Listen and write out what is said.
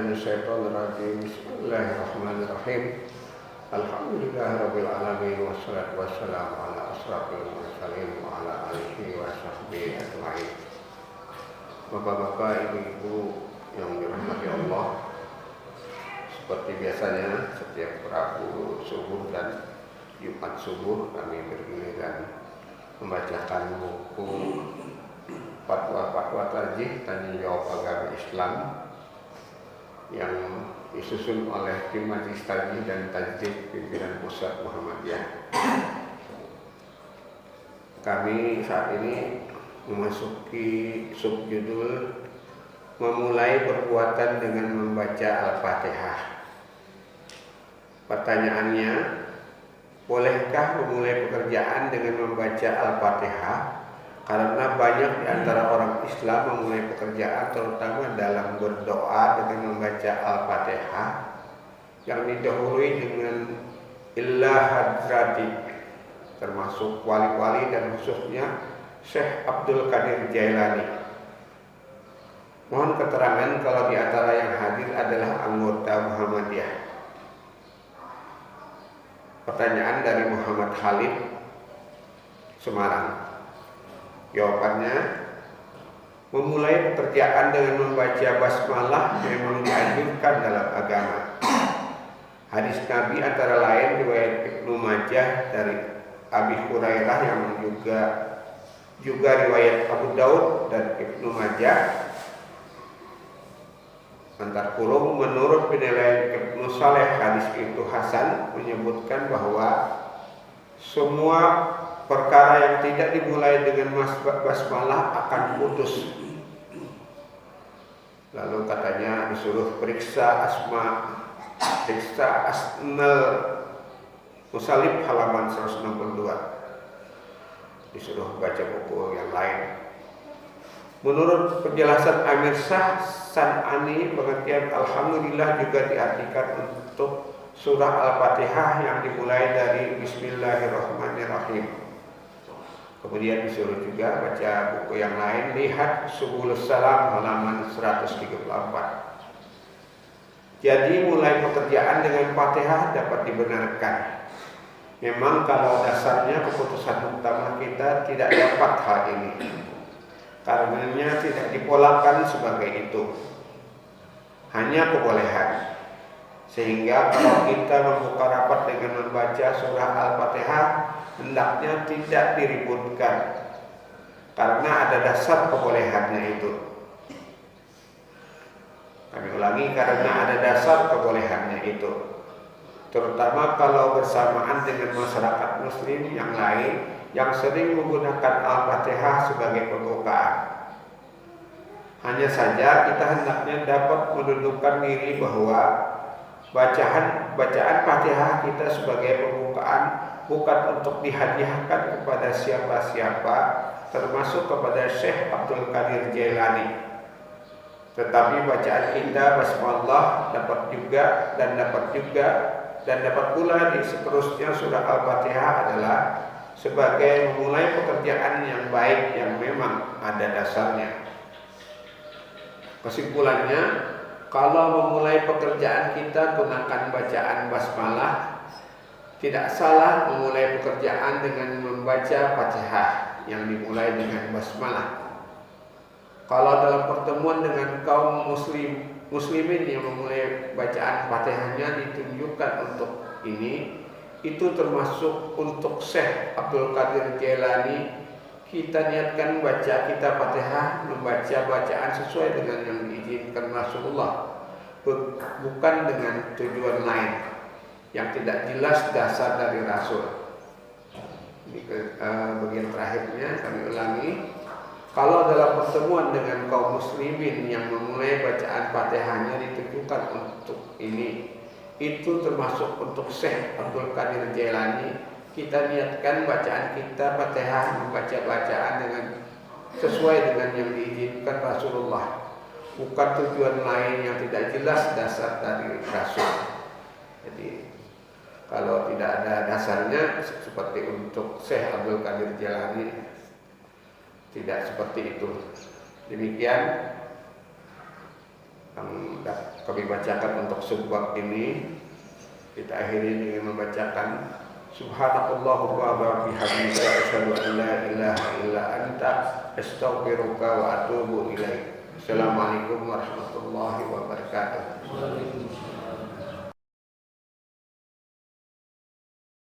minasyaitonirrajim. Bismillahirrahmanirrahim. Alhamdulillahirabbil alamin wassalatu wassalamu ala asrofil mursalin wa ala alihi wa sahbihi ajmain. Bapak-bapak, ibu-ibu yang dirahmati Allah, seperti biasanya setiap Rabu subuh dan Jumat subuh kami bergiliran membacakan buku fatwa-fatwa tarjih tanya jawab agama Islam yang disusun oleh tim Majelis Tarjih dan Tajdid pimpinan Pusat Muhammadiyah. Kami saat ini memasuki subjudul memulai perbuatan dengan membaca Al-Fatihah. Pertanyaannya, bolehkah memulai pekerjaan dengan membaca Al-Fatihah? Karena banyak di antara orang Islam memulai pekerjaan terutama dalam berdoa dengan membaca Al-Fatihah yang didahului dengan Illah Hadrati, termasuk wali-wali dan khususnya Syekh Abdul Qadir Jailani. Mohon keterangan kalau di antara yang hadir adalah anggota Muhammadiyah. Pertanyaan dari Muhammad Khalid, Semarang. Jawabannya, memulai pekerjaan dengan membaca basmalah memang dianjurkan dalam agama. Hadis Nabi antara lain riwayat Ibnu Majah dari Abi Hurairah yang juga riwayat Abu Daud dan Ibnu Majah. Antar kurung menurut penilaian Ibnu Saleh hadis itu hasan, menyebutkan bahwa semua perkara yang tidak dimulai dengan basmalah akan putus. Lalu katanya disuruh periksa Asnal Musalib halaman 162. Disuruh baca buku yang lain. Menurut penjelasan Amir Shah San'ani, pengertian Alhamdulillah juga diartikan untuk surah Al-Fatihah yang dimulai dari Bismillahirrahmanirrahim. Kemudian disuruh juga baca buku yang lain, lihat Subulus Salam halaman 134. Jadi mulai pekerjaan dengan Fatihah dapat dibenarkan. Memang kalau dasarnya keputusan utama kita tidak dapat hal ini, karenanya tidak dipolakan sebagai itu, hanya kebolehan. Sehingga kalau kita membuka rapat dengan membaca surah Al-Fatihah, hendaknya tidak diributkan, karena ada dasar kebolehannya itu. Kami ulangi, karena ada dasar kebolehannya itu, terutama kalau bersamaan dengan masyarakat muslim yang lain yang sering menggunakan Al-Fatihah sebagai pembukaan. Hanya saja kita hendaknya dapat mendudukkan diri bahwa bacaan Fatihah kita sebagai pembukaan bukan untuk dihadiahkan kepada siapa-siapa, termasuk kepada Syekh Abdul Qadir Jailani. Tetapi bacaan kita basmalah dapat pula di seterusnya surah Al-Fatihah adalah sebagai memulai pekerjaan yang baik yang memang ada dasarnya. Kesimpulannya, kalau memulai pekerjaan kita gunakan bacaan basmalah, tidak salah memulai pekerjaan dengan membaca Fatihah yang dimulai dengan basmalah. Kalau dalam pertemuan dengan kaum muslimin yang memulai bacaan Fatihahnya ditunjukkan untuk ini, itu termasuk untuk Syekh Abdul Qadir Jailani, kita niatkan baca kitab Fatihah membaca bacaan sesuai dengan yang diizinkan Rasulullah, bukan dengan tujuan lain yang tidak jelas dasar dari Rasul. Ini bagian terakhirnya kami ulangi. Kalau dalam pertemuan dengan kaum muslimin yang memulai bacaan Fatihahnya ditujukan untuk ini, itu termasuk untuk Syekh Abdul Qadir Jailani, kita niatkan bacaan kita Fatihah membaca bacaan dengan sesuai dengan yang diizinkan Rasulullah, bukan tujuan lain yang tidak jelas dasar dari Rasul. Jadi kalau tidak ada dasarnya seperti untuk Syekh Abdul Qadir Jailani, tidak seperti itu. Demikian yang kami bacakan untuk subbab ini. Kita akhiri dengan membacakan Subhanakallahumma wa bihamdika asyhadu an la ilaha illa anta astaghfiruka wa atubu ilaik. Assalamualaikum warahmatullahi wabarakatuh.